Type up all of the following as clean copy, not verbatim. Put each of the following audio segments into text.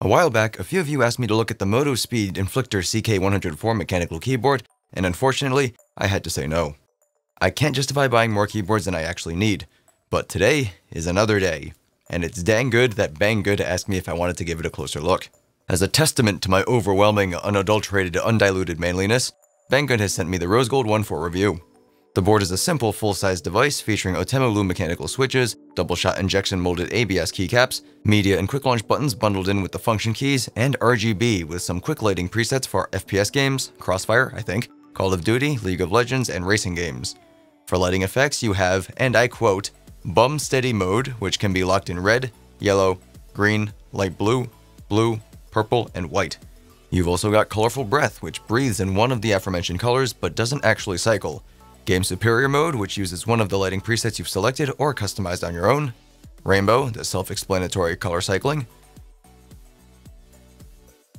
A while back, a few of you asked me to look at the Motospeed Inflictor CK104 mechanical keyboard, and unfortunately, I had to say no. I can't justify buying more keyboards than I actually need, but today is another day, and it's dang good that BangGood asked me if I wanted to give it a closer look. As a testament to my overwhelming, unadulterated, undiluted manliness, BangGood has sent me the Rose Gold 1.4 review. The board is a simple, full-size device featuring Outemu Blue mechanical switches, double-shot injection molded ABS keycaps, media and quick launch buttons bundled in with the function keys, and RGB with some quick lighting presets for FPS games, Crossfire, I think, Call of Duty, League of Legends, and racing games. For lighting effects, you have, and I quote, bum steady mode, which can be locked in red, yellow, green, light blue, blue, purple, and white. You've also got colorful breath, which breathes in one of the aforementioned colors but doesn't actually cycle. Game Superior mode, which uses one of the lighting presets you've selected or customized on your own. Rainbow, the self-explanatory color cycling.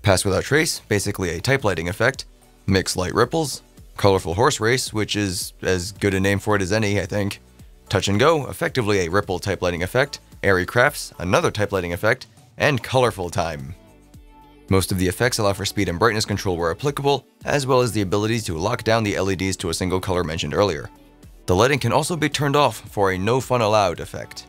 Pass Without Trace, basically a type lighting effect. Mix Light Ripples. Colorful Horse Race, which is as good a name for it as any, I think. Touch and Go, effectively a ripple type lighting effect. Airy Crafts, another type lighting effect. And Colorful Time. Most of the effects allow for speed and brightness control where applicable, as well as the ability to lock down the LEDs to a single color mentioned earlier. The lighting can also be turned off for a no fun allowed effect.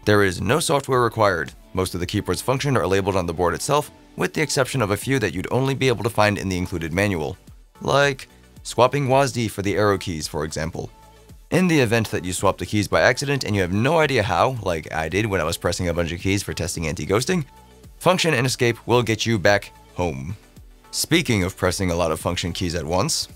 There is no software required. Most of the keyboard's functions are labeled on the board itself, with the exception of a few that you'd only be able to find in the included manual, like swapping WASD for the arrow keys, for example. In the event that you swap the keys by accident and you have no idea how, like I did when I was pressing a bunch of keys for testing anti-ghosting, Function and Escape will get you back home. Speaking of pressing a lot of function keys at once,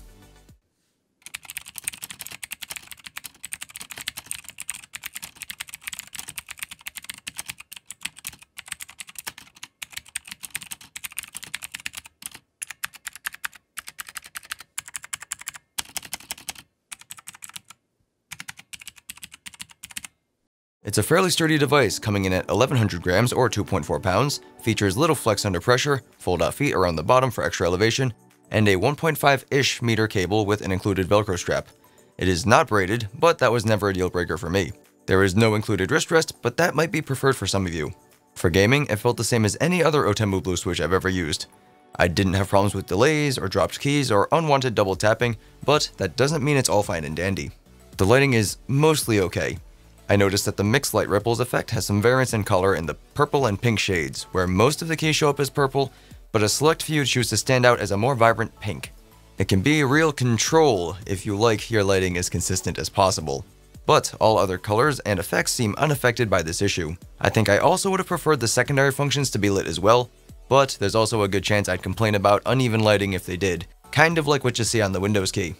it's a fairly sturdy device coming in at 1100 grams or 2.4 pounds, features little flex under pressure, fold-out feet around the bottom for extra elevation, and a 1.5-ish meter cable with an included Velcro strap. It is not braided, but that was never a deal breaker for me. There is no included wrist rest, but that might be preferred for some of you. For gaming, it felt the same as any other Outemu Blue switch I've ever used. I didn't have problems with delays or dropped keys or unwanted double tapping, but that doesn't mean it's all fine and dandy. The lighting is mostly okay. I noticed that the Mixed Light Ripples effect has some variance in color in the purple and pink shades, where most of the keys show up as purple, but a select few choose to stand out as a more vibrant pink. It can be a real control if you like your lighting as consistent as possible. But all other colors and effects seem unaffected by this issue. I think I also would have preferred the secondary functions to be lit as well, but there's also a good chance I'd complain about uneven lighting if they did, kind of like what you see on the Windows key.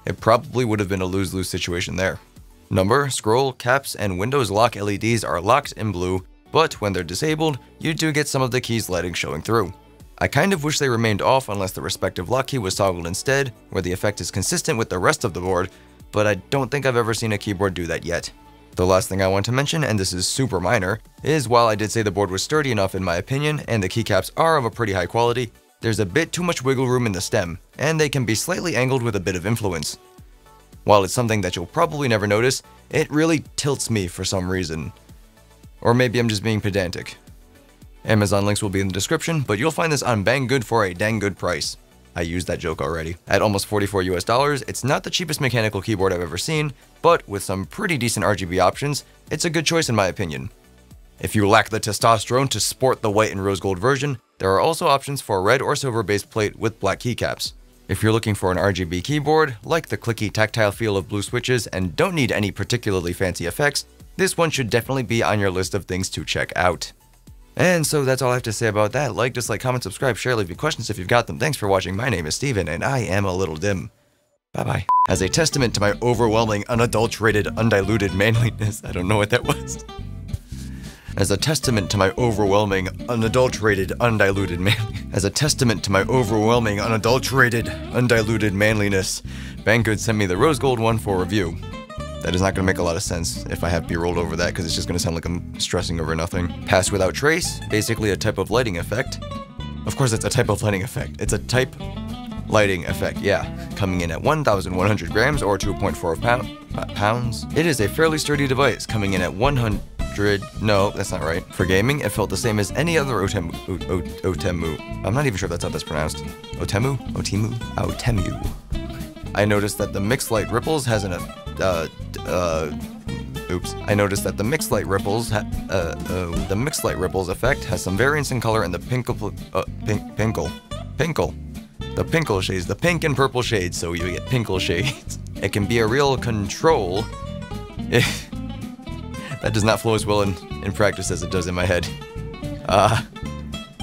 It probably would have been a lose-lose situation there. Number, scroll, caps, and Windows lock LEDs are locked in blue, but when they're disabled, you do get some of the keys' lighting showing through. I kind of wish they remained off unless the respective lock key was toggled instead, where the effect is consistent with the rest of the board, but I don't think I've ever seen a keyboard do that yet. The last thing I want to mention, and this is super minor, is while I did say the board was sturdy enough in my opinion, and the keycaps are of a pretty high quality, there's a bit too much wiggle room in the stem, and they can be slightly angled with a bit of influence. While it's something that you'll probably never notice, it really tilts me for some reason. Or maybe I'm just being pedantic. Amazon links will be in the description, but you'll find this on BangGood for a dang good price. I used that joke already. At almost $44 US, it's not the cheapest mechanical keyboard I've ever seen, but with some pretty decent RGB options, it's a good choice in my opinion. If you lack the testosterone to sport the white and rose gold version, there are also options for a red or silver base plate with black keycaps. If you're looking for an RGB keyboard, like the clicky tactile feel of blue switches and don't need any particularly fancy effects, this one should definitely be on your list of things to check out. And so that's all I have to say about that. Like, dislike, comment, subscribe, share, leave your questions if you've got them. Thanks for watching. My name is Steven, and I am ALittleDIMM. Bye-bye. As a testament to my overwhelming, unadulterated, undiluted manliness, I don't know what that was. As a testament to my overwhelming, unadulterated, undiluted manliness, BangGood sent me the Rose Gold 1.4 review. That is not going to make a lot of sense if I have B-rolled over that, because it's just going to sound like I'm stressing over nothing. Pass Without Trace, basically a type of lighting effect. Of course it's a type of lighting effect. It's a type lighting effect, yeah. Coming in at 1,100 grams or 2.4 pounds. It is a fairly sturdy device, coming in at 100 100. No, that's not right. For gaming, it felt the same as any other Outemu. I'm not even sure if that's how that's pronounced. Outemu? I noticed that the mixed light ripples has an I noticed that the mixed light ripples effect has some variance in color in the pinkle shades, the pink and purple shades, so you get pinkle shades. It can be a real control. That does not flow as well in practice as it does in my head.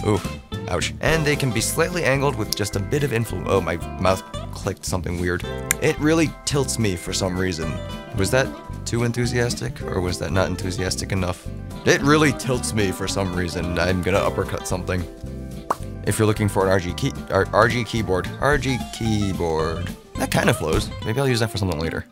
Ooh, ouch. And they can be slightly angled with just a bit of influence. Oh, my mouth clicked something weird. It really tilts me for some reason. Was that too enthusiastic, or was that not enthusiastic enough? It really tilts me for some reason. I'm gonna uppercut something. If you're looking for an RG keyboard, that kind of flows. Maybe I'll use that for something later.